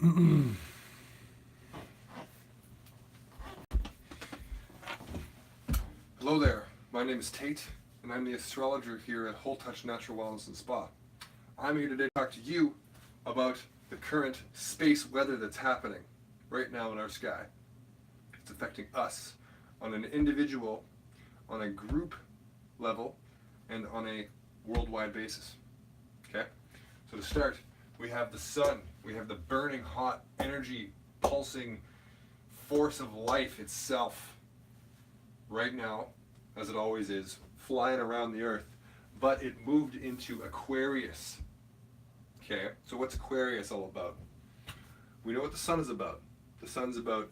Hello there, my name is Tate, and I'm the astrologer here at Whole Touch Natural Wellness and Spa. I'm here today to talk to you about the current space weather that's happening right now in our sky. It's affecting us on an individual, on a group level, and on a worldwide basis. Okay? So to start, we have the sun, we have the burning hot energy, pulsing force of life itself right now, as it always is, flying around the earth, but it moved into Aquarius. Okay, so what's Aquarius all about? We know what the sun is about. The sun's about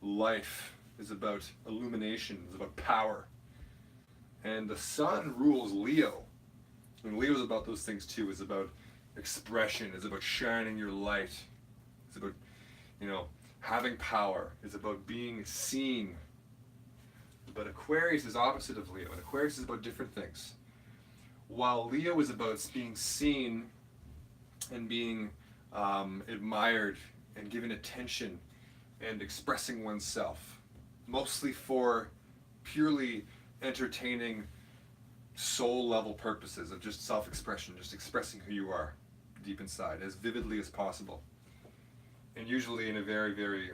life, is about illumination, is about power. And the sun rules Leo. And Leo's about those things too. It's about expression, it's about shining your light. It's about, having power. It's about being seen. But Aquarius is opposite of Leo, and Aquarius is about different things. While Leo is about being seen and being admired and given attention and expressing oneself, mostly for purely entertaining soul level purposes of just self-expression, just expressing who you are deep inside as vividly as possible, and usually in a very, very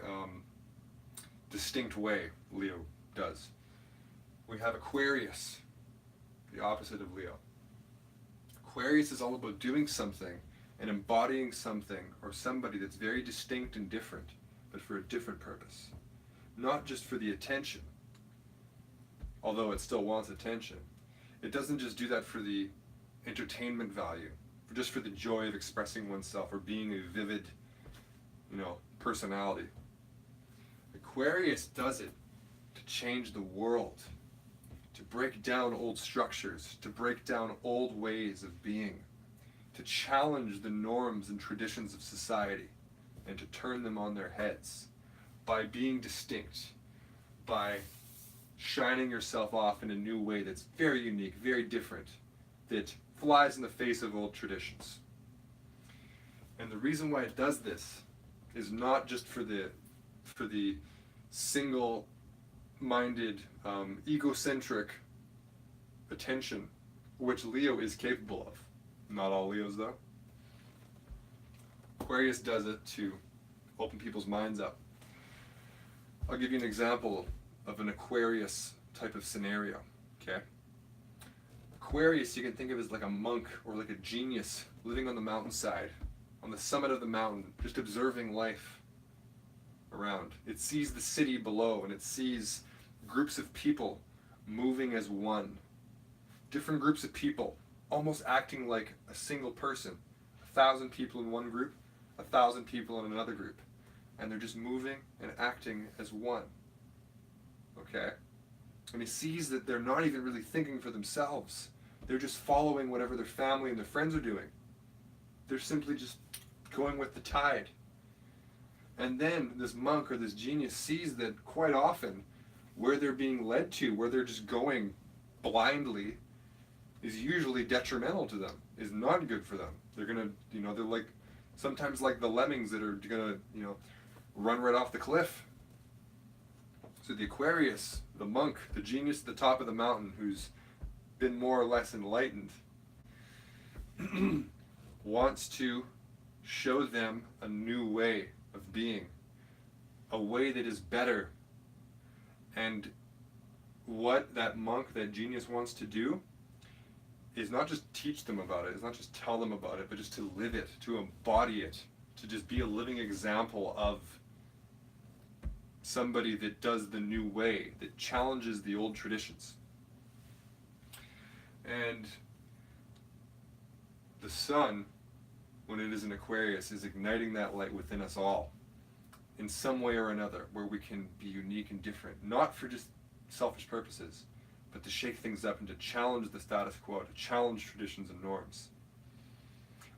distinct way. Leo does. We have Aquarius, the opposite of Leo. Aquarius is all about doing something and embodying something or somebody that's very distinct and different, but for a different purpose. Not just for the attention, although it still wants attention. It doesn't just do that for the entertainment value, just for the joy of expressing oneself or being a vivid, personality. Aquarius does it to change the world, to break down old structures, to break down old ways of being, to challenge the norms and traditions of society, and to turn them on their heads by being distinct, by shining yourself off in a new way that's very unique, very different, that flies in the face of old traditions. And the reason why it does this is not just for the single-minded, egocentric attention, which Leo is capable of. Not all Leos, though. Aquarius does it to open people's minds up. I'll give you an example of an Aquarius type of scenario, okay? Aquarius, you can think of as like a monk or like a genius living on the mountainside, on the summit of the mountain, just observing life around. It sees the city below, and it sees groups of people moving as one. Different groups of people, almost acting like a single person. 1,000 people in one group, 1,000 people in another group. And they're just moving and acting as one. Okay? And he sees that they're not even really thinking for themselves. They're just following whatever their family and their friends are doing. They're simply just going with the tide. And then this monk or this genius sees that quite often where they're being led to, where they're just going blindly, is usually detrimental to them, is not good for them. They're gonna, they're like, sometimes like the lemmings that are gonna, run right off the cliff. So the Aquarius, the monk, the genius at the top of the mountain who's been more or less enlightened, wants to show them a new way of being, a way that is better. And what that monk, that genius wants to do is not just teach them about it, it's not just tell them about it, but just to live it, to embody it, to just be a living example of somebody that does the new way, that challenges the old traditions. And the sun, when it is in Aquarius, is igniting that light within us all in some way or another, where we can be unique and different, not for just selfish purposes, but to shake things up and to challenge the status quo, to challenge traditions and norms.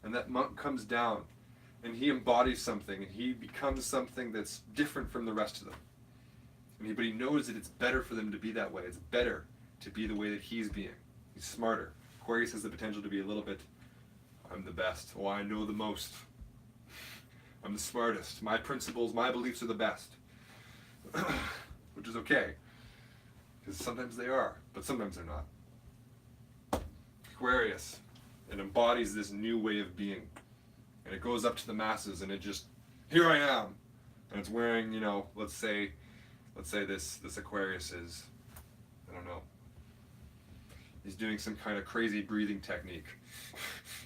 And that monk comes down and he embodies something, and he becomes something that's different from the rest of them. But he knows that it's better for them to be that way. It's better to be the way that he's being. He's smarter. Aquarius has the potential to be a little bit, I'm the best, or I know the most. I'm the smartest. My principles, my beliefs are the best. Which is okay. Because sometimes they are, but sometimes they're not. Aquarius, it embodies this new way of being. And it goes up to the masses and it just, here I am. And it's wearing, you know, let's say this Aquarius is, I don't know, he's doing some kind of crazy breathing technique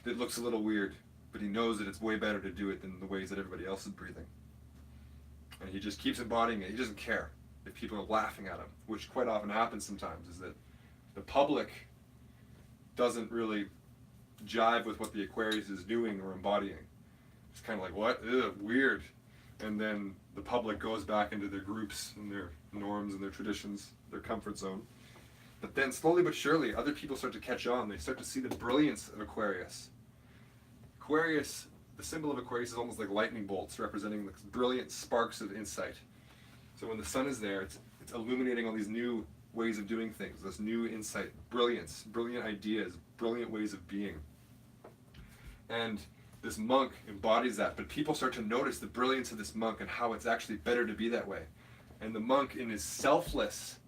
that looks a little weird, but he knows that it's way better to do it than the ways that everybody else is breathing. And he just keeps embodying it. He doesn't care if people are laughing at him, which quite often happens sometimes, is that the public doesn't really jive with what the Aquarius is doing or embodying. It's kind of like, what? Ugh, weird. And then the public goes back into their groups and their norms and their traditions, their comfort zone. But then slowly but surely, other people start to catch on. They start to see the brilliance of Aquarius. Aquarius, the symbol of Aquarius is almost like lightning bolts, representing the brilliant sparks of insight. So when the sun is there, it's illuminating all these new ways of doing things, this new insight, brilliance, brilliant ideas, brilliant ways of being. And this monk embodies that, but people start to notice the brilliance of this monk and how it's actually better to be that way. And the monk, in his selfless,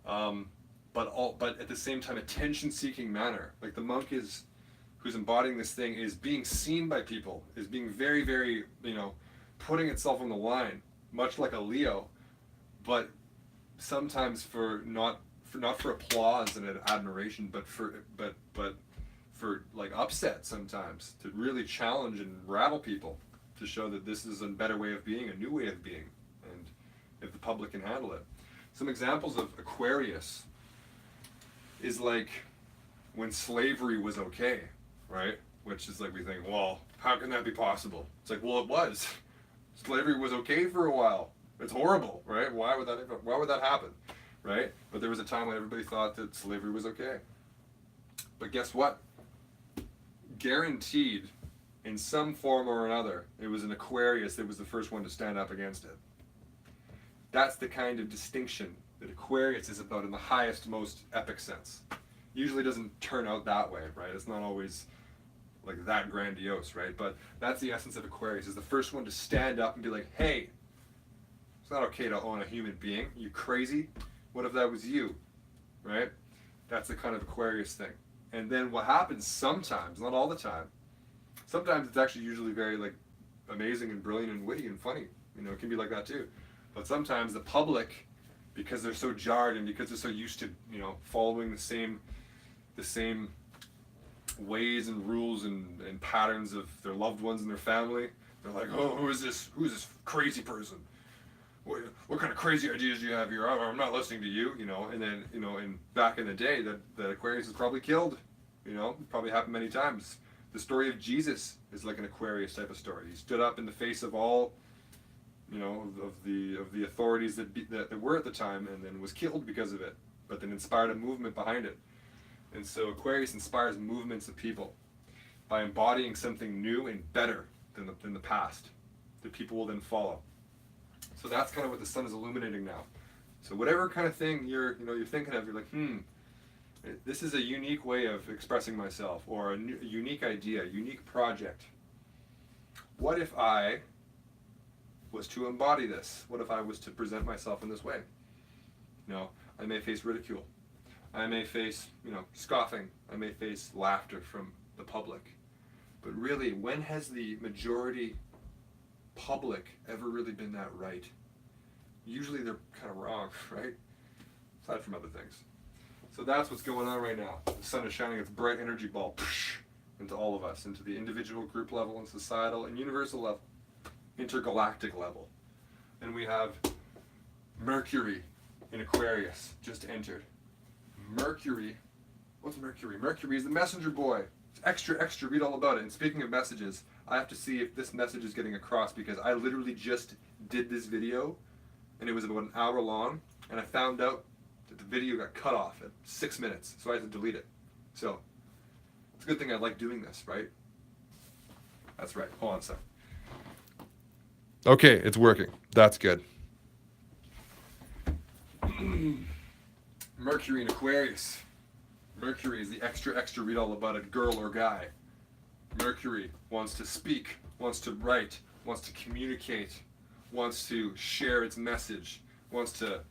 but at the same time attention-seeking manner, like the monk who's embodying this thing, is being seen by people, is being very, very, you know, putting itself on the line, much like a Leo, but sometimes not for applause and admiration, but for like upset sometimes, to really challenge and rattle people, to show that this is a better way of being, a new way of being, and if the public can handle it. Some examples of Aquarius is like when slavery was okay, right? Which is like, we think, well, how can that be possible? It's like, well, it was. Slavery was okay for a while. It's horrible, right? Why would that happen, right? But there was a time when everybody thought that slavery was okay. But guess what? Guaranteed, in some form or another, it was an Aquarius that was the first one to stand up against it. That's the kind of distinction that Aquarius is about in the highest, most epic sense. Usually doesn't turn out that way, right? It's not always like that grandiose, right? But that's the essence of Aquarius, is the first one to stand up and be like, hey, it's not okay to own a human being. You crazy? What if that was you, right? That's the kind of Aquarius thing. And then what happens sometimes, not all the time, sometimes it's actually usually very like amazing and brilliant and witty and funny. You know, it can be like that too. But sometimes the public, because they're so jarred and because they're so used to, you know, following the same ways and rules and patterns of their loved ones and their family, they're like, oh, who is this crazy person? What kind of crazy ideas do you have here? I'm not listening to you, you know. And then, you know, and back in the day, that Aquarius was probably killed, you know. It probably happened many times. The story of Jesus is like an Aquarius type of story. He stood up in the face of all, you know, of the authorities that were at the time, and then was killed because of it, but then inspired a movement behind it. And so Aquarius inspires movements of people by embodying something new and better than the past that people will then follow. So that's kind of what the sun is illuminating now. So whatever kind of thing you're thinking of, you're like, this is a unique way of expressing myself, or a unique idea, unique project. What if I was to embody this? What if I was to present myself in this way? You know, I may face ridicule. I may face, you know, scoffing. I may face laughter from the public. But really, when has the majority public ever really been that right? Usually they're kind of wrong, right? Aside from other things. So that's what's going on right now. The sun is shining its bright energy ball into all of us, into the individual, group level, and societal, and universal level, intergalactic level. And we have Mercury in Aquarius just entered. Mercury, what's Mercury? Mercury is the messenger boy. It's extra, read all about it. And speaking of messages, I have to see if this message is getting across, because I literally just did this video and it was about an hour long, and I found out that the video got cut off at 6 minutes, so I had to delete it. So it's a good thing I like doing this, right? That's right. Hold on a sec. Okay, it's working. That's good. Mercury in Aquarius. Mercury is the extra, read all about it, girl or guy. Mercury wants to speak, wants to write, wants to communicate, wants to share its message, wants to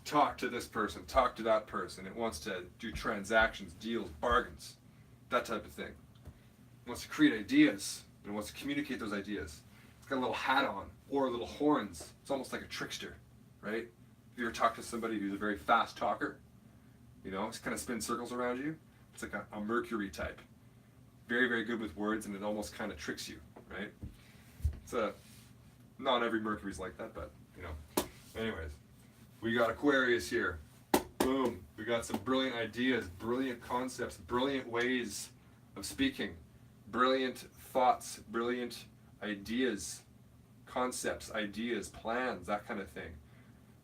talk to this person, talk to that person. It wants to do transactions, deals, bargains, that type of thing. It wants to create ideas and wants to communicate those ideas. It's got a little hat on or little horns. It's almost like a trickster, right? If you ever talk to somebody who's a very fast talker, you know, it's kind of spin circles around you. It's like a Mercury type. Very, very good with words, and it almost kind of tricks you, right? Not every Mercury's like that, but, you know. Anyways, we got Aquarius here. Boom. We got some brilliant ideas, brilliant concepts, brilliant ways of speaking, brilliant thoughts, brilliant ideas, concepts, ideas, plans, that kind of thing.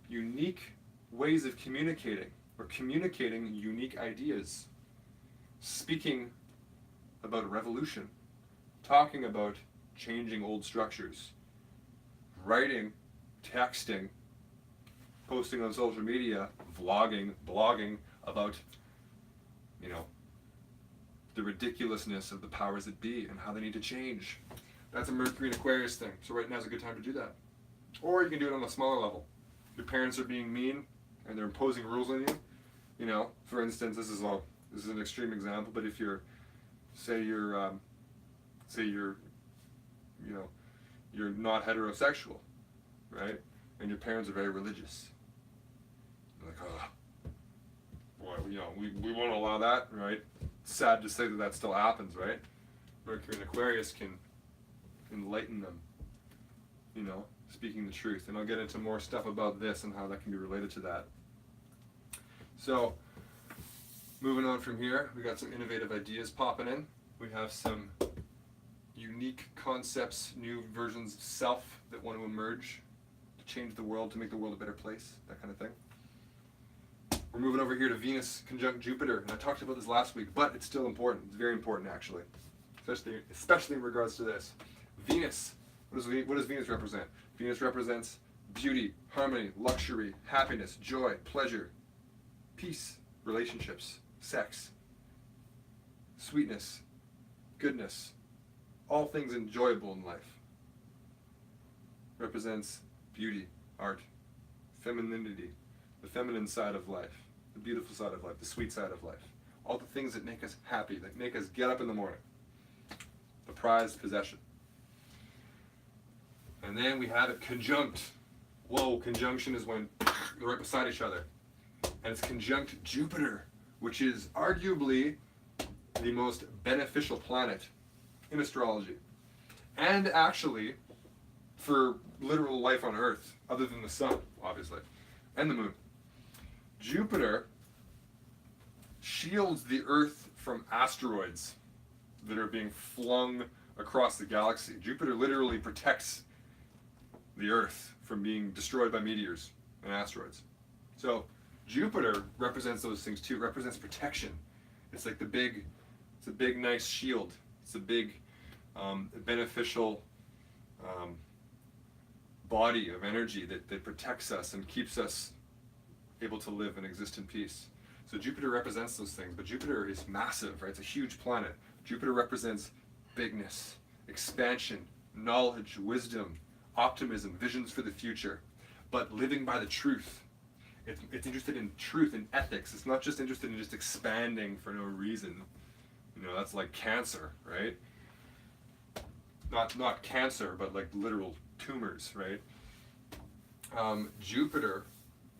Unique ways of communicating, or communicating unique ideas. Speaking about revolution, talking about changing old structures, writing, texting, posting on social media, vlogging, blogging about, you know, the ridiculousness of the powers that be and how they need to change. That's a Mercury and Aquarius thing. So right now is a good time to do that. Or you can do it on a smaller level. Your parents are being mean and they're imposing rules on you. You know, for instance, this is an extreme example, but if you're, you're not heterosexual, right? And your parents are very religious. You're like, oh, boy, you know, we won't allow that, right? It's sad to say that that still happens, right? Mercury and Aquarius can enlighten them, you know, speaking the truth. And I'll get into more stuff about this and how that can be related to that. So, moving on from here, we got some innovative ideas popping in. We have some unique concepts, new versions of self that want to emerge to change the world, to make the world a better place, that kind of thing. We're moving over here to Venus conjunct Jupiter, and I talked about this last week, but it's still important. It's very important, actually, especially in regards to this. Venus, what does Venus represent? Venus represents beauty, harmony, luxury, happiness, joy, pleasure, peace, relationships, sex, sweetness, goodness, all things enjoyable in life. Represents beauty, art, femininity, the feminine side of life, the beautiful side of life, the sweet side of life. All the things that make us happy, that make us get up in the morning. The prized possession. And then we have it conjunct. Whoa, conjunction is when they're right beside each other. And it's conjunct Jupiter, which is arguably the most beneficial planet in astrology. And actually, for literal life on Earth, other than the sun, obviously, and the moon. Jupiter shields the Earth from asteroids that are being flung across the galaxy. Jupiter literally protects the Earth from being destroyed by meteors and asteroids. So Jupiter represents those things too. It represents protection. It's like it's a big nice shield. It's a big beneficial body of energy that protects us and keeps us able to live and exist in peace. So Jupiter represents those things, but Jupiter is massive, right? It's a huge planet. Jupiter represents bigness, expansion, knowledge, wisdom, optimism, visions for the future, but living by the truth. It's interested in truth and ethics. It's not just interested in just expanding for no reason. You know, that's like cancer, right? Not cancer, but like literal tumors, right? Jupiter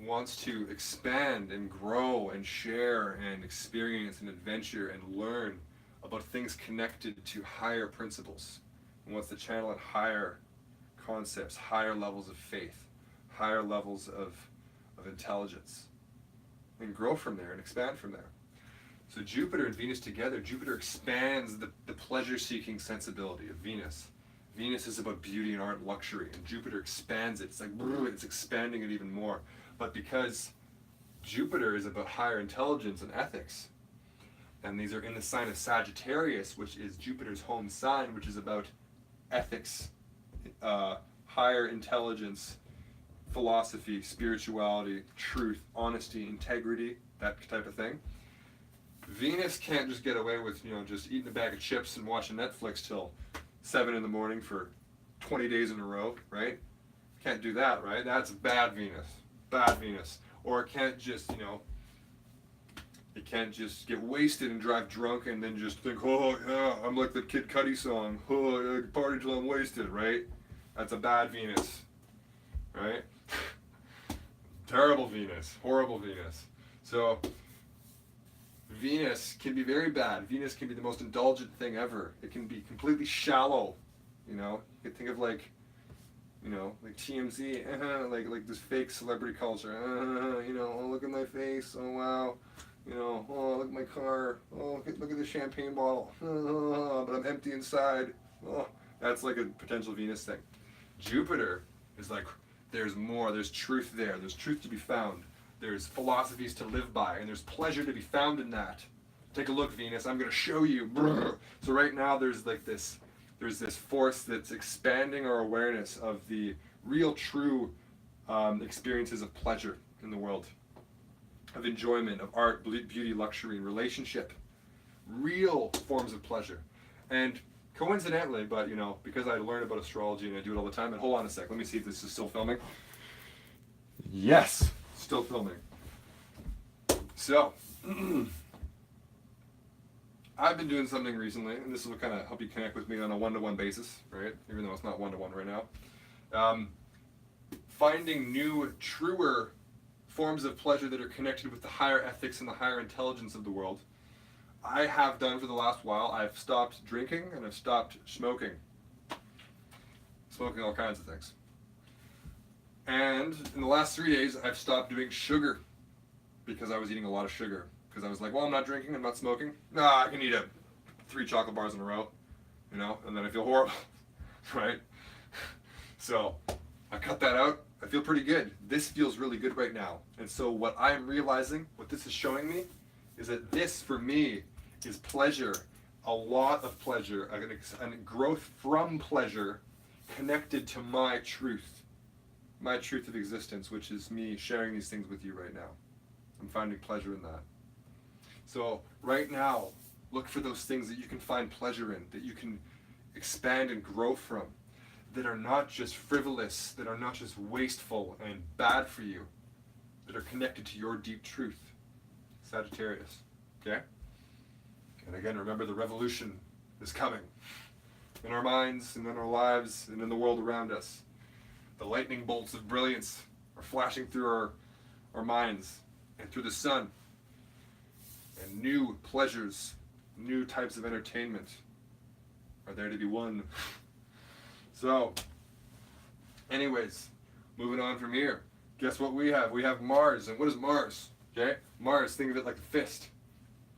wants to expand and grow and share and experience and adventure and learn about things connected to higher principles. It wants to channel in higher concepts, higher levels of faith, higher levels of intelligence, and grow from there and expand from there. So Jupiter and Venus together, Jupiter expands the pleasure-seeking sensibility of Venus. Venus is about beauty and art and luxury, and Jupiter expands it. It's like, it's expanding it even more. But because Jupiter is about higher intelligence and ethics, and these are in the sign of Sagittarius, which is Jupiter's home sign, which is about ethics, higher intelligence, philosophy, spirituality, truth, honesty, integrity, that type of thing. Venus can't just get away with, just eating a bag of chips and watching Netflix till 7 in the morning for 20 days in a row, right? Can't do that, right? That's bad Venus. Bad Venus. Or it can't just, you know, it can't just get wasted and drive drunk and then just think, oh yeah, I'm like the Kid Cudi song, oh, I party till I'm wasted, right? That's a bad Venus, right? Terrible Venus, horrible Venus. So Venus can be very bad. Venus can be the most indulgent thing ever. It can be completely shallow, you know? You could think of like, you know, like TMZ, like this fake celebrity culture, you know, oh, look at my face, oh wow, you know, oh, look at my car, oh, look at the champagne bottle, but I'm empty inside. Oh, that's like a potential Venus thing. Jupiter is like, there's more, there's truth there, there's truth to be found, there's philosophies to live by, and there's pleasure to be found in that. Take a look, Venus, I'm going to show you. So right now there's like this, there's this force that's expanding our awareness of the real, true experiences of pleasure in the world, of enjoyment, of art, beauty, luxury, and relationship. Real forms of pleasure. And coincidentally, but you know, because I learned about astrology and I do it all the time, and hold on a sec, let me see if this is still filming. Yes, still filming. So, I've been doing something recently, and this will kind of help you connect with me on a one-to-one basis, right? Even though it's not one-to-one right now. Finding new, truer forms of pleasure that are connected with the higher ethics and the higher intelligence of the world. I have done for the last while. I've stopped drinking and I've stopped smoking. Smoking all kinds of things. And in the last 3 days, I've stopped doing sugar because I was eating a lot of sugar. Because I was like, well, I'm not drinking, I'm not smoking. Nah, I can eat 3 chocolate bars in a row, you know, and then I feel horrible, right? So I cut that out. I feel pretty good. This feels really good right now. And so what I'm realizing, what this is showing me, is that this, for me, is pleasure, a lot of pleasure, and growth from pleasure connected to my truth of existence, which is me sharing these things with you right now. I'm finding pleasure in that. So right now, look for those things that you can find pleasure in, that you can expand and grow from, that are not just frivolous, that are not just wasteful and bad for you, that are connected to your deep truth. Sagittarius, okay? And again, remember the revolution is coming in our minds and in our lives and in the world around us. The lightning bolts of brilliance are flashing through our minds and through the sun. And new pleasures, new types of entertainment are there to be won. So, anyways, moving on from here. Guess what we have? We have Mars. And what is Mars? Okay? Mars, think of it like a fist.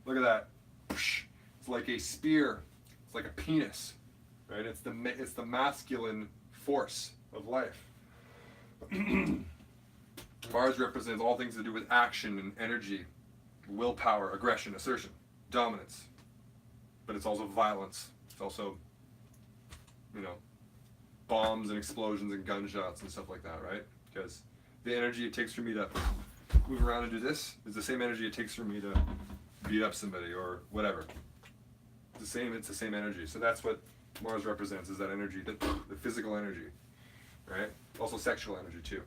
Look at that. It's like a spear. It's like a penis. Right? It's the masculine force of life. Mars represents all things to do with action and energy, willpower, aggression, assertion, dominance. But it's also violence. It's also, you know, bombs and explosions and gunshots and stuff like that, right? Because the energy it takes for me to move around and do this is the same energy it takes for me to beat up somebody or whatever. It's the same energy. So that's what Mars represents, is that energy, the physical energy, right? Also sexual energy too,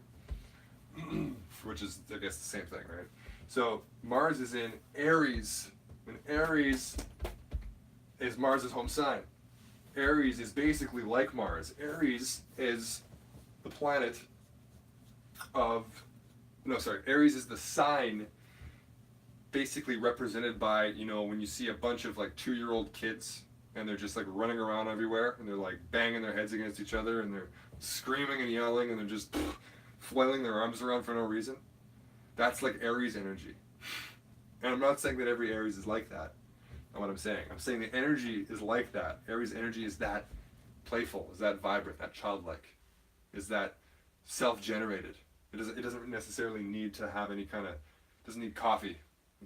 which is, I guess, the same thing, right? So Mars is in Aries, and Aries is Mars' home sign. Aries is basically like Mars. Aries is the planet of, Aries is the sign basically represented by, you know, when you see a bunch of like 2-year-old kids and they're just like running around everywhere and they're like banging their heads against each other and they're screaming and yelling and they're just flailing their arms around for no reason. That's like Aries energy. And I'm not saying that every Aries is like that. Not what I'm saying. I'm saying the energy is like that. Aries energy is that playful, is that vibrant, that childlike, is that self-generated. It doesn't necessarily need to have any kind of, doesn't need coffee.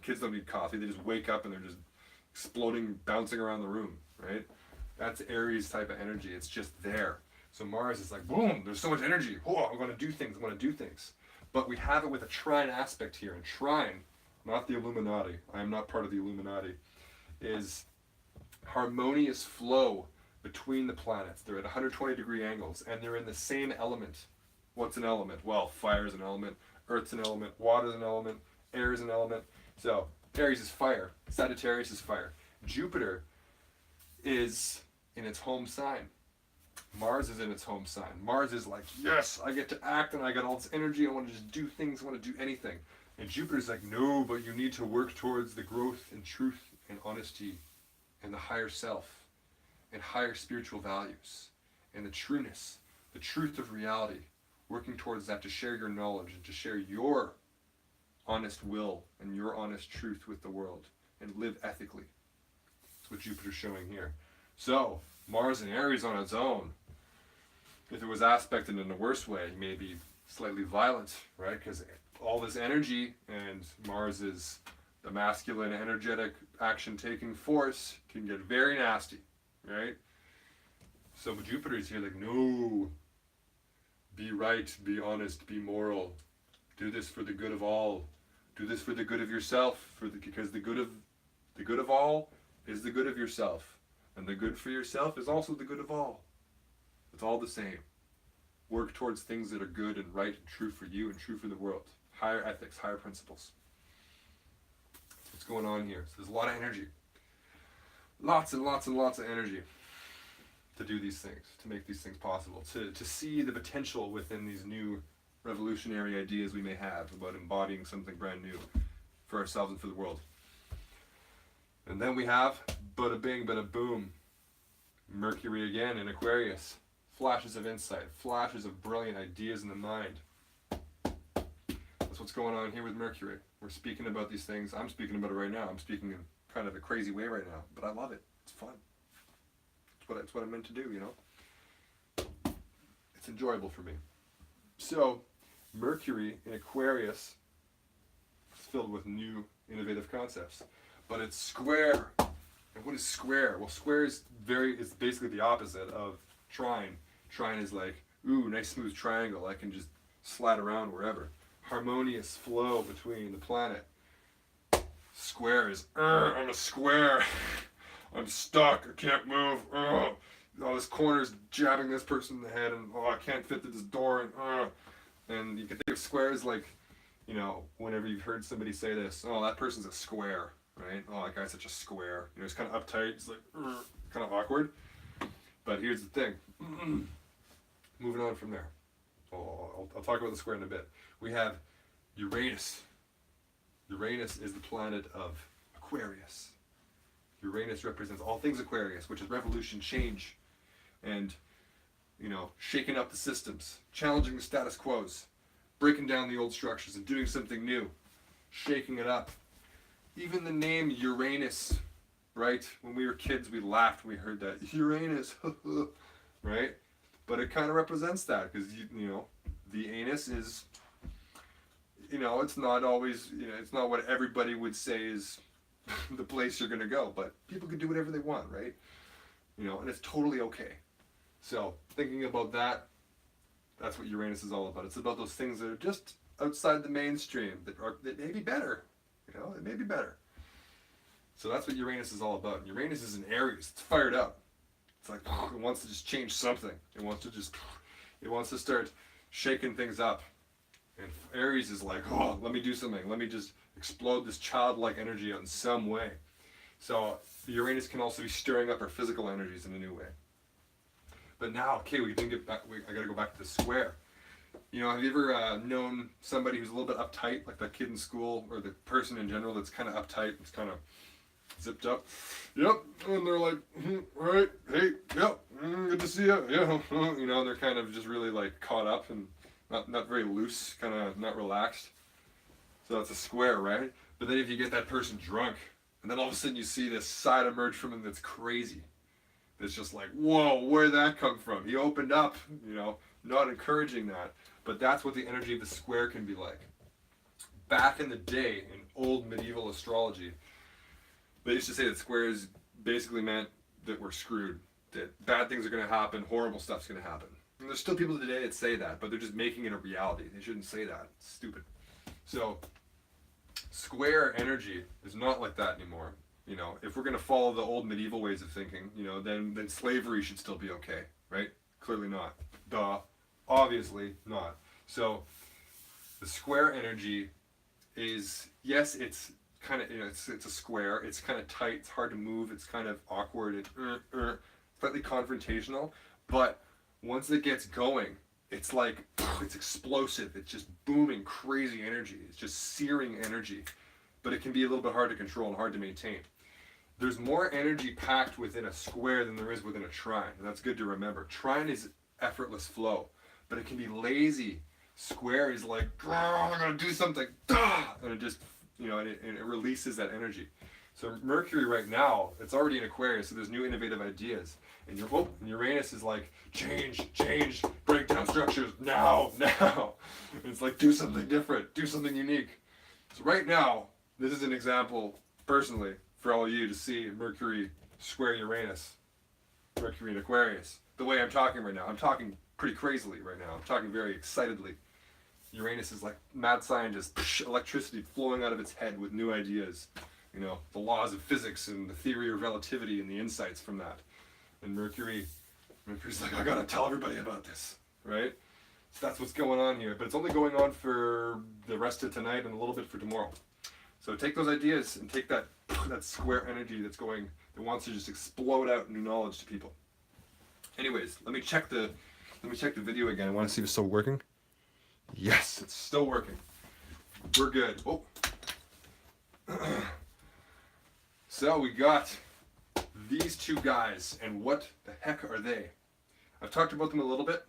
Kids don't need coffee. They just wake up and they're just exploding, bouncing around the room, right? That's Aries type of energy. It's just there. So Mars is like, boom, there's so much energy. Oh, I'm going to do things. But we have it with a trine aspect here. And trine, not the Illuminati, I am not part of the Illuminati, is harmonious flow between the planets. They're at 120-degree angles, and they're in the same element. What's an element? Well, fire is an element, earth's an element, water is an element, air is an element. So Aries is fire, Sagittarius is fire. Jupiter is in its home sign. Mars is in its home sign. Mars is like, yes, I get to act and I got all this energy. I want to just do things. I want to do anything. And Jupiter's like, no, but you need to work towards the growth and truth and honesty and the higher self and higher spiritual values and the trueness, the truth of reality. Working towards that to share your knowledge and to share your honest will and your honest truth with the world and live ethically. That's what Jupiter's showing here. So, Mars in Aries on its own, if it was aspected in a worse way, maybe slightly violent, right? Because all this energy, and Mars is the masculine, energetic, action-taking force, can get very nasty, right? So Jupiter's here like, no, be right, be honest, be moral, do this for the good of all, do this for the good of yourself, because the good of all is the good of yourself, and the good for yourself is also the good of all. It's all the same. Work towards things that are good and right and true for you and true for the world. Higher ethics, higher principles. That's what's going on here. So there's a lot of energy. Lots and lots and lots of energy to do these things, to make these things possible, to see the potential within these new revolutionary ideas we may have about embodying something brand new for ourselves and for the world. And then we have, bada bing, bada boom, Mercury again in Aquarius. Flashes of insight, flashes of brilliant ideas in the mind. That's what's going on here with Mercury. We're speaking about these things. I'm speaking about it right now. I'm speaking in kind of a crazy way right now, but I love it. It's fun. It's what I'm meant to do, you know? It's enjoyable for me. So, Mercury in Aquarius is filled with new, innovative concepts. But it's square. And what is square? Well, square is basically the opposite of trine. Trine is like, ooh, nice smooth triangle. I can just slide around wherever. Harmonious flow between the planet. Square is, I'm a square. I'm stuck. I can't move. Oh, this corner's jabbing this person in the head, and I can't fit through this door. And you can think of squares like, you know, whenever you've heard somebody say this, oh, that person's a square, right? Oh, that guy's such a square. You know, it's kind of uptight. It's like, kind of awkward. But here's the thing. Moving on from there. I'll talk about the square in a bit. We have Uranus. Uranus is the planet of Aquarius. Uranus represents all things Aquarius, which is revolution, change, and, you know, shaking up the systems, challenging the status quos, breaking down the old structures and doing something new, shaking it up. Even the name Uranus, right? When we were kids, we laughed when we heard that. Uranus, right? But it kind of represents that, because, you know, the anus is, you know, it's not always, you know, it's not what everybody would say is the place you're going to go, but people can do whatever they want, right? You know, and it's totally okay. So, thinking about that, that's what Uranus is all about. It's about those things that are just outside the mainstream, that may be better, you know, it may be better. So that's what Uranus is all about. Uranus is in Aries. It's fired up. It's like, it wants to just change something. It wants to start shaking things up. And Aries is like, oh, let me do something. Let me just explode this childlike energy out in some way. So Uranus can also be stirring up our physical energies in a new way. But now, okay, we didn't get back. I gotta go back to the square. You know, have you ever known somebody who's a little bit uptight, like that kid in school, or the person in general that's kind of uptight, it's kind of zipped up? Yep, and they're like, all right, hey, yep, good to see you, yeah, you know, and they're kind of just really like caught up and not very loose, kind of not relaxed. So that's a square, right? But then if you get that person drunk, and then all of a sudden you see this side emerge from him that's crazy. It's just like, whoa, where'd that come from? He opened up, you know, not encouraging that. But that's what the energy of the square can be like. Back in the day, in old medieval astrology, they used to say that squares basically meant that we're screwed, that bad things are going to happen, horrible stuff's going to happen. And there's still people today that say that, but they're just making it a reality. They shouldn't say that. It's stupid. So, square energy is not like that anymore. You know, if we're going to follow the old medieval ways of thinking, you know, then slavery should still be okay, right? Clearly not. Duh. Obviously not. So the square energy is, yes, it's kind of, you know, it's a square. It's kind of tight. It's hard to move. It's kind of awkward. It's slightly confrontational. But once it gets going, it's like, it's explosive. It's just booming, crazy energy. It's just searing energy. But it can be a little bit hard to control and hard to maintain. There's more energy packed within a square than there is within a trine. And that's good to remember. Trine is effortless flow, but it can be lazy. Square is like, I'm going to do something. And it just, you know, and it releases that energy. So Mercury right now, it's already in Aquarius, so there's new innovative ideas. And Uranus is like, change, break down structures, now. And it's like, do something different, do something unique. So right now, this is an example, personally, for all of you to see Mercury square Uranus, Mercury in Aquarius. The way I'm talking right now, I'm talking pretty crazily right now. I'm talking very excitedly. Uranus is like mad scientist, electricity flowing out of its head with new ideas. You know, the laws of physics and the theory of relativity and the insights from that. And Mercury's like, I gotta tell everybody about this, right? So that's what's going on here. But it's only going on for the rest of tonight and a little bit for tomorrow. So take those ideas and take that square energy that wants to just explode out new knowledge to people. Anyways, let me check the video again. I want to see if it's still working. Yes, it's still working. We're good. Oh. So we got these two guys, and what the heck are they? I've talked about them a little bit,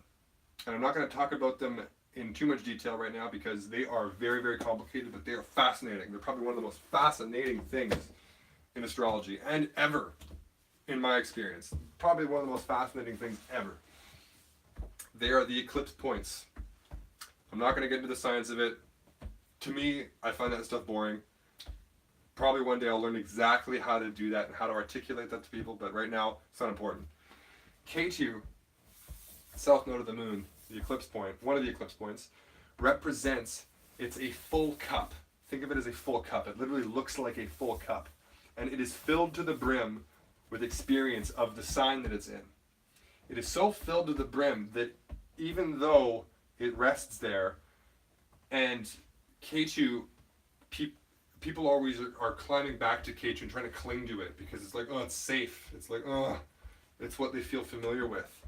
and I'm not going to talk about them in too much detail right now because they are very, very complicated, but they are fascinating. They're probably one of the most fascinating things in astrology, and ever, in my experience. Probably one of the most fascinating things ever. They are the eclipse points. I'm not going to get into the science of it. To me, I find that stuff boring. Probably one day I'll learn exactly how to do that and how to articulate that to people, but right now, it's not important. K2, south node of the moon, the eclipse point, one of the eclipse points, represents, it's a full cup. Think of it as a full cup. It literally looks like a full cup. And it is filled to the brim with experience of the sign that it's in. It is so filled to the brim that even though it rests there, and K2, people always are climbing back to K2 and trying to cling to it because it's like, oh, it's safe. It's like, oh, it's what they feel familiar with.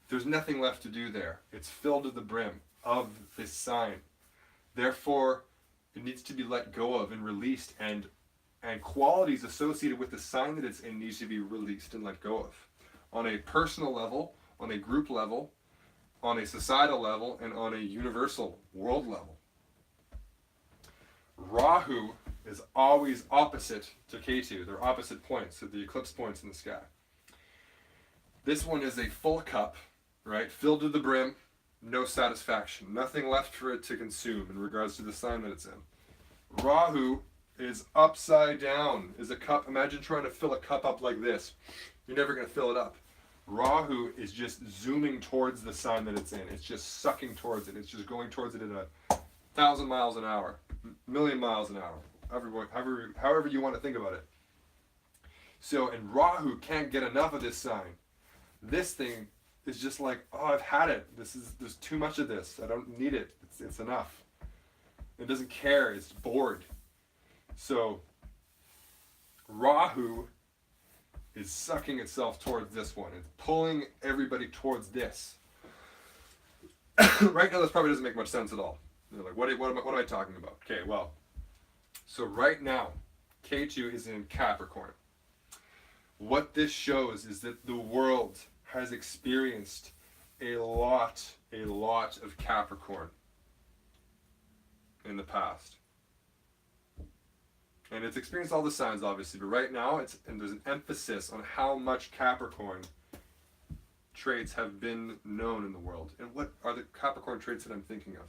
There's nothing left to do there. It's filled to the brim of this sign. Therefore, it needs to be let go of and released, and qualities associated with the sign that it's in needs to be released and let go of. On a personal level, on a group level, on a societal level, and on a universal world level. Rahu is always opposite to Ketu. They're opposite points, so the eclipse points in the sky. This one is a full cup, right? Filled to the brim, no satisfaction. Nothing left for it to consume in regards to the sign that it's in. Rahu is upside down, is a cup. Imagine trying to fill a cup up like this. You're never going to fill it up. Rahu is just zooming towards the sign that it's in. It's just sucking towards it. It's just going towards it at 1,000 miles an hour, 1,000,000 miles an hour, however you want to think about it. So, and Rahu can't get enough of this sign. This thing is just like, oh, I've had it. There's too much of this. I don't need it. It's enough. It doesn't care. It's bored. So, Rahu is sucking itself towards this one. It's pulling everybody towards this. Right now, this probably doesn't make much sense at all. You're like, what am I talking about? Okay, well, so right now, Ketu is in Capricorn. What this shows is that the world has experienced a lot of Capricorn in the past. And it's experienced all the signs, obviously, but right now, there's an emphasis on how much Capricorn traits have been known in the world. And what are the Capricorn traits that I'm thinking of?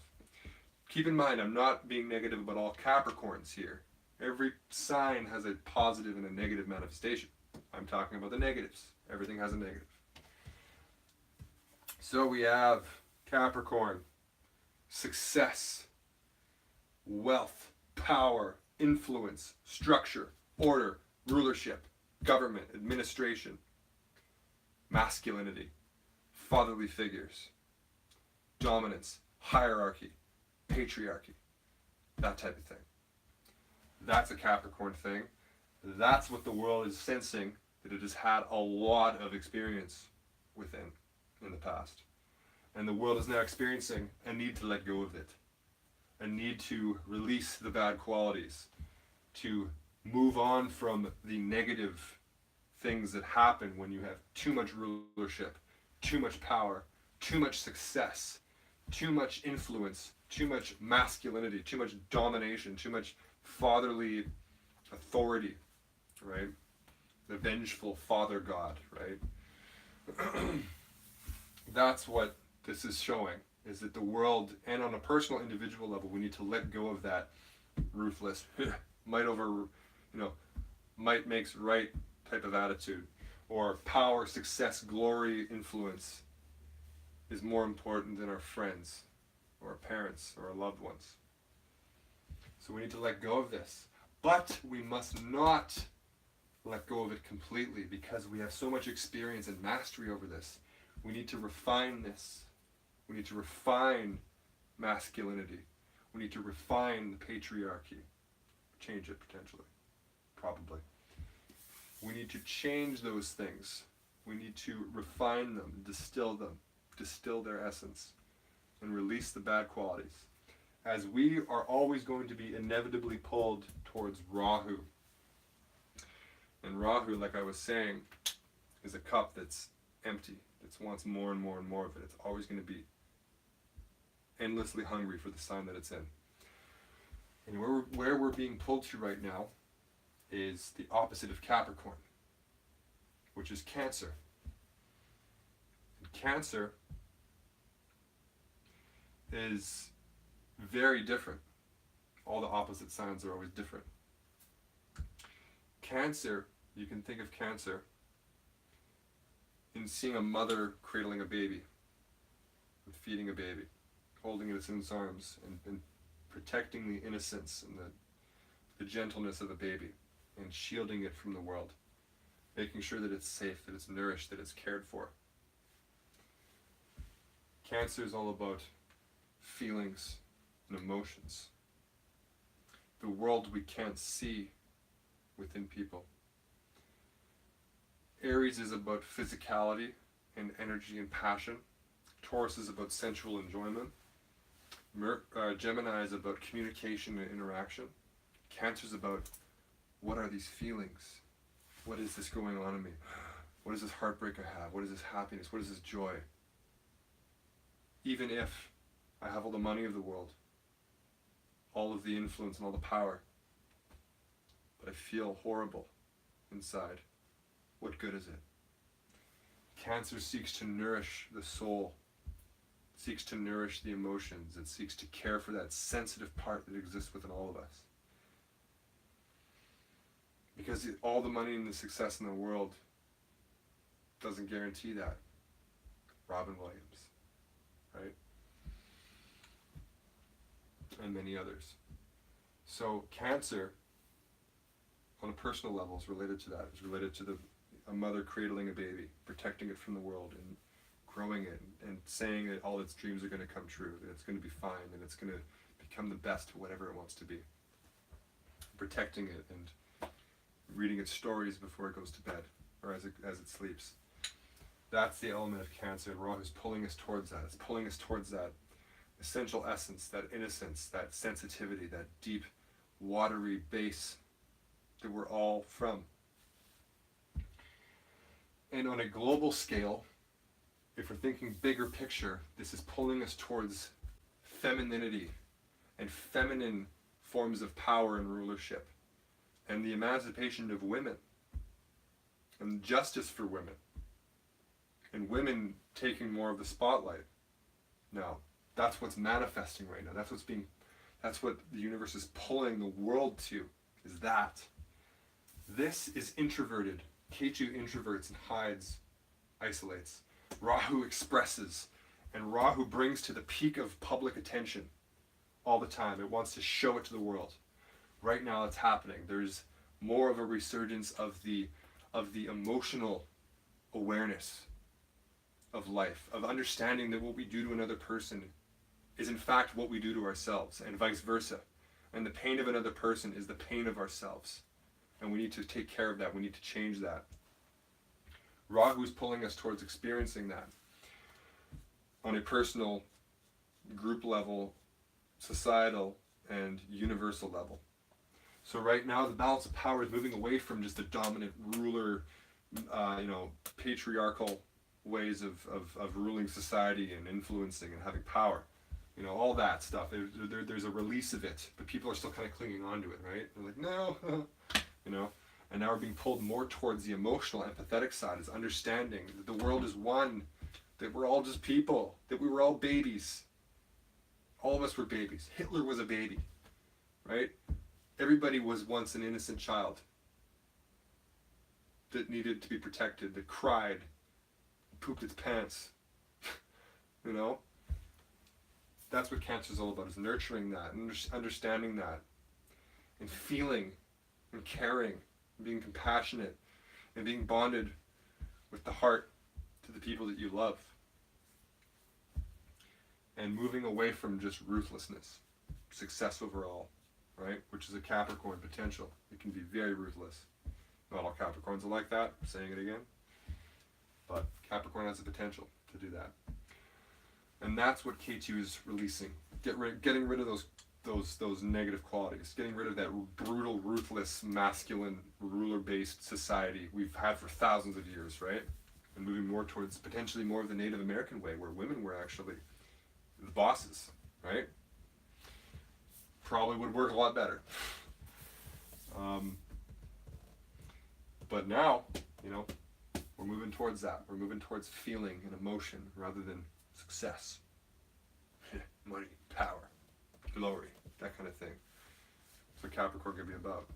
Keep in mind, I'm not being negative about all Capricorns here. Every sign has a positive and a negative manifestation. I'm talking about the negatives. Everything has a negative. So we have Capricorn, success, wealth, power, influence, structure, order, rulership, government, administration, masculinity, fatherly figures, dominance, hierarchy, patriarchy, that type of thing. That's a Capricorn thing. That's what the world is sensing that it has had a lot of experience within in the past. And the world is now experiencing a need to let go of it, a need to release the bad qualities, to move on from the negative things that happen when you have too much rulership, too much power, too much success, too much influence, too much masculinity, too much domination, too much fatherly authority, right? The vengeful father god, right? That's what this is showing, is that the world, and on a personal individual level, we need to let go of that ruthless might makes right type of attitude, or power, success, glory, influence is more important than our friends or our parents or our loved ones. So we need to let go of this, but we must not let go of it completely, because we have so much experience and mastery over this. We need to refine this. We need to refine masculinity. We need to refine the patriarchy. Change it potentially. Probably. We need to change those things. We need to refine them, distill their essence, and release the bad qualities. As we are always going to be inevitably pulled towards Rahu. And Rahu, like I was saying, is a cup that's empty. It wants more and more and more of it. It's always going to be endlessly hungry for the sign that it's in. And where we're being pulled to right now is the opposite of Capricorn, which is Cancer. And Cancer is very different. All the opposite signs are always different. Cancer, you can think of Cancer in seeing a mother cradling a baby, and feeding a baby, holding it in its arms, and protecting the innocence and the gentleness of a baby, and shielding it from the world, making sure that it's safe, that it's nourished, that it's cared for. Cancer is all about feelings and emotions. The world we can't see within people. Aries is about physicality and energy and passion. Taurus is about sensual enjoyment. Gemini is about communication and interaction. Cancer is about, what are these feelings? What is this going on in me? What is this heartbreak I have? What is this happiness? What is this joy? Even if I have all the money of the world, all of the influence and all the power, but I feel horrible inside, what good is it? Cancer seeks to nourish the soul, seeks to nourish the emotions, it seeks to care for that sensitive part that exists within all of us. Because all the money and the success in the world doesn't guarantee that. Robin Williams, right? And many others. So Cancer, on a personal level, is related to that. It's related to a mother cradling a baby, protecting it from the world, and growing it, and saying that all its dreams are going to come true, that it's going to be fine, and it's going to become the best of whatever it wants to be. Protecting it and reading its stories before it goes to bed, or as it sleeps. That's the element of Cancer, and Rahu is pulling us towards that. It's pulling us towards that essential essence, that innocence, that sensitivity, that deep, watery base that we're all from. And on a global scale, if we're thinking bigger picture, this is pulling us towards femininity and feminine forms of power and rulership, and the emancipation of women, and justice for women, and women taking more of the spotlight. Now, that's what's manifesting right now. That's what the universe is pulling the world to, is that. This is introverted. Ketu introverts and hides, isolates. Rahu expresses, and Rahu brings to the peak of public attention all the time. It wants to show it to the world. Right now it's happening. There's more of a resurgence of the emotional awareness of life, of understanding that what we do to another person is in fact what we do to ourselves, and vice versa. And the pain of another person is the pain of ourselves. And we need to take care of that. We need to change that. Rahu is pulling us towards experiencing that on a personal, group level, societal, and universal level. So right now the balance of power is moving away from just the dominant ruler, patriarchal ways of ruling society and influencing and having power. All that stuff. There's a release of it, but people are still kind of clinging on to it, right? They're like, no, And now we're being pulled more towards the emotional, empathetic side, is understanding that the world is one, that we're all just people, that we were all babies. All of us were babies. Hitler was a baby, right? Everybody was once an innocent child that needed to be protected, that cried, pooped its pants, That's what cancer is all about, is nurturing that, and understanding that, and feeling, and caring, and being compassionate, and being bonded with the heart to the people that you love. And moving away from just ruthlessness, success overall, right? Which is a Capricorn potential. It can be very ruthless. Not all Capricorns are like that, I'm saying it again. But Capricorn has the potential to do that. And that's what K2 is releasing. Getting rid of those negative qualities. Getting rid of that brutal, ruthless, masculine, ruler-based society we've had for thousands of years, right? And moving more towards potentially more of the Native American way, where women were actually the bosses, right? Probably would work a lot better. But now, we're moving towards that. We're moving towards feeling and emotion rather than success, money, power, glory, that kind of thing. That's what Capricorn can be about.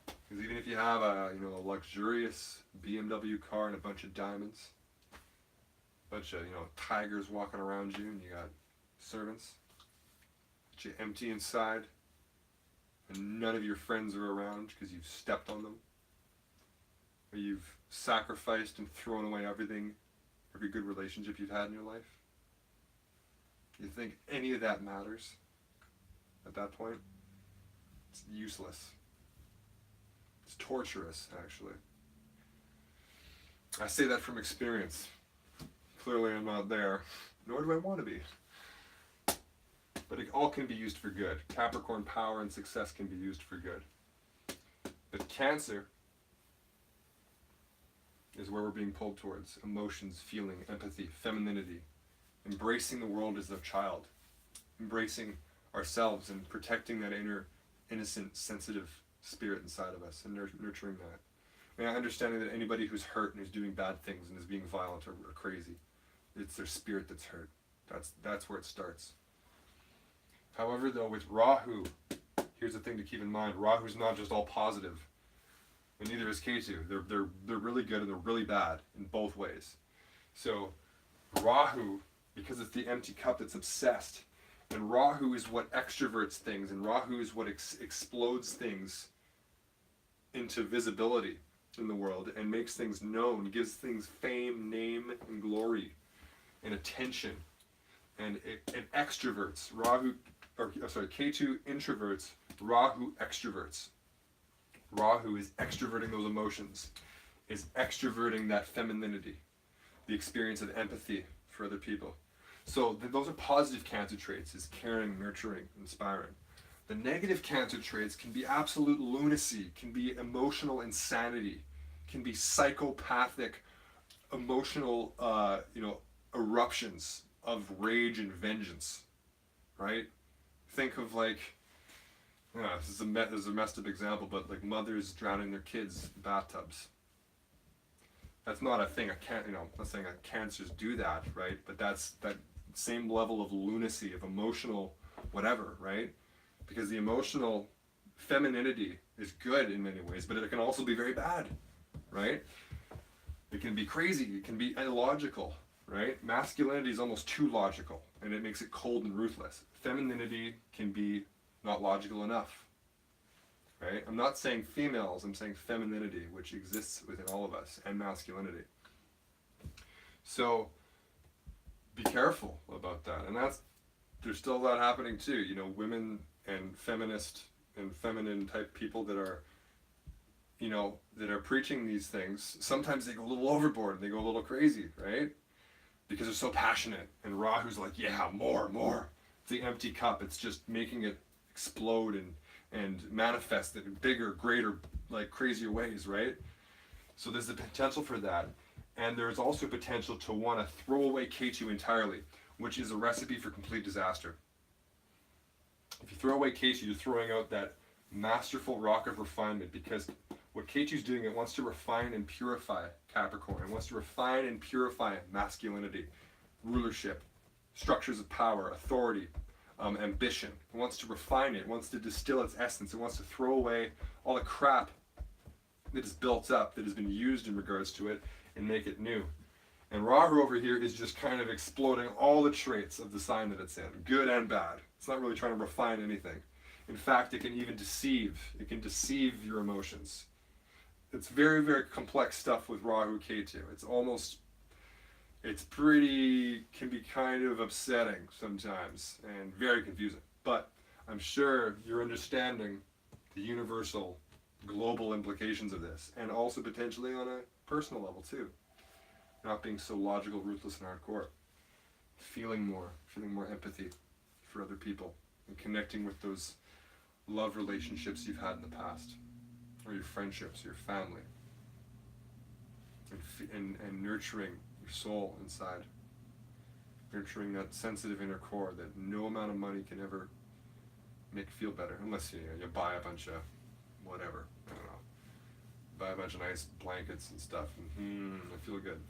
Because even if you have a luxurious BMW car and a bunch of diamonds, a bunch of tigers walking around you, and you got servants, but you're empty inside, and none of your friends are around because you've stepped on them, or you've sacrificed and thrown away everything, every good relationship you've had in your life. You think any of that matters at that point? It's useless. It's torturous, actually. I say that from experience. Clearly I'm not there, nor do I want to be. But it all can be used for good. Capricorn power and success can be used for good. But Cancer is where we're being pulled towards. Emotions, feeling, empathy, femininity. Embracing the world as a child. Embracing ourselves and protecting that inner, innocent, sensitive spirit inside of us and nurturing that. And understanding that anybody who's hurt and who's doing bad things and is being violent or crazy, it's their spirit that's hurt. That's where it starts. However, though, with Rahu, here's the thing to keep in mind. Rahu's not just all positive. And neither is Ketu. They're really good and they're really bad in both ways. So Rahu, because it's the empty cup that's obsessed, and Rahu is what extroverts things, and Rahu is what explodes things into visibility in the world and makes things known, gives things fame, name, and glory, and attention. And it extroverts. Ketu introverts, Rahu extroverts. Rahu is extroverting those emotions, is extroverting that femininity, the experience of empathy for other people. So those are positive Cancer traits, is caring, nurturing, inspiring. The negative Cancer traits can be absolute lunacy, can be emotional insanity, can be psychopathic, emotional, eruptions of rage and vengeance, right? Think of this is a messed up example, but like mothers drowning their kids in bathtubs. That's not a thing. I'm not saying that Cancers do that, right? But that's that same level of lunacy, of emotional whatever, right? Because the emotional femininity is good in many ways, but it can also be very bad, right? It can be crazy. It can be illogical, right? Masculinity is almost too logical, and it makes it cold and ruthless. Femininity can be not logical enough, right? I'm not saying females, I'm saying femininity, which exists within all of us, and masculinity. So be careful about that. And there's still that happening too. You know, women and feminist and feminine type people that are, you know, that are preaching these things, sometimes they go a little overboard and they go a little crazy, right? Because they're so passionate. And Rahu's like, yeah, more. It's the empty cup. It's just making it explode and manifest it in bigger, greater, like crazier ways, right? So there's the potential for that. And there's also potential to want to throw away K2 entirely, which is a recipe for complete disaster. If you throw away K2, you're throwing out that masterful rock of refinement, because what K2 is doing, it wants to refine and purify Capricorn. It wants to refine and purify masculinity, rulership, structures of power, authority, ambition. It wants to refine it. It wants to distill its essence. It wants to throw away all the crap that is built up, that has been used in regards to it, and make it new. And Rahu over here is just kind of exploding all the traits of the sign that it's in, good and bad. It's not really trying to refine anything. In fact, it can even deceive. It can deceive your emotions. It's very, very complex stuff with Rahu Ketu. Can be kind of upsetting sometimes and very confusing. But I'm sure you're understanding the universal, global implications of this, and also potentially on a personal level too. Not being so logical, ruthless, and hardcore. Feeling more empathy for other people, and connecting with those love relationships you've had in the past, or your friendships, your family, and nurturing your soul inside, nurturing that sensitive inner core that no amount of money can ever make feel better, unless you buy a bunch of whatever, I don't know, buy a bunch of nice blankets and stuff, and I feel good,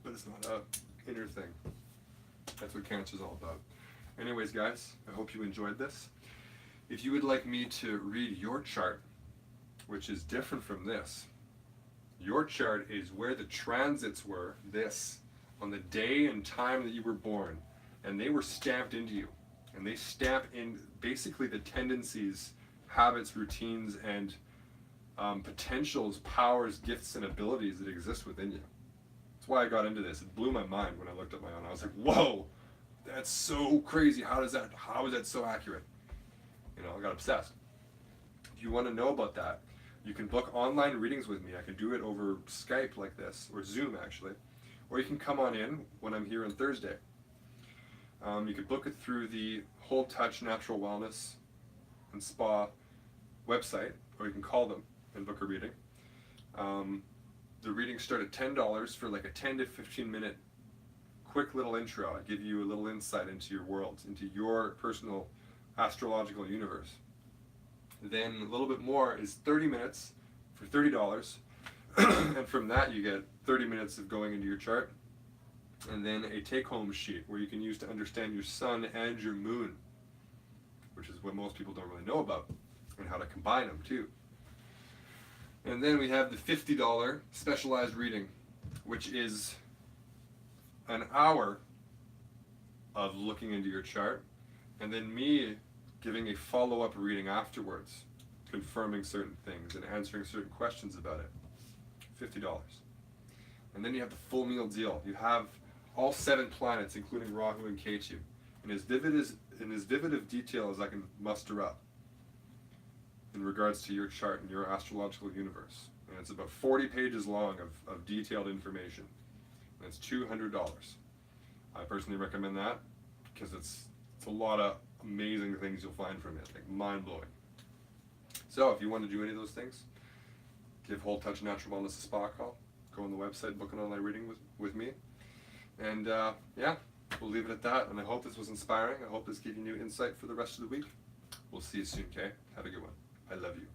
but it's not a inner thing. That's what Cancer's all about. Anyways, guys, I hope you enjoyed this. If you would like me to read your chart, which is different from this, your chart is where the transits were, on the day and time that you were born, and they were stamped into you. And they stamp in basically the tendencies, habits, routines, and potentials, powers, gifts, and abilities that exist within you. That's why I got into this. It blew my mind when I looked at my own. I was like, whoa, that's so crazy. How is that so accurate? I got obsessed. If you want to know about that, you can book online readings with me. I can do it over Skype like this, or Zoom actually. Or you can come on in when I'm here on Thursday. You can book it through the Whole Touch Natural Wellness and Spa website, or you can call them and book a reading. The readings start at $10 for like a 10 to 15 minute quick little intro. I give you a little insight into your world, into your personal astrological universe. Then a little bit more is 30 minutes for $30. And from that you get 30 minutes of going into your chart, and then a take-home sheet where you can use to understand your sun and your moon, which is what most people don't really know about, and how to combine them too. And then we have the $50 specialized reading, which is an hour of looking into your chart, and then me giving a follow-up reading afterwards, confirming certain things and answering certain questions about it. $50. And then you have the full meal deal. You have all 7 planets, including Rahu and Ketu, in as vivid of detail as I can muster up in regards to your chart and your astrological universe. And it's about 40 pages long of detailed information. And it's $200. I personally recommend that because it's a lot of amazing things you'll find from it, like mind-blowing. So if you want to do any of those things, give Whole Touch Natural Wellness a spa call. Go on the website, book an online reading with me. And yeah, we'll leave it at that. And I hope this was inspiring. I hope this gave you new insight for the rest of the week. We'll see you soon, okay? Have a good one. I love you.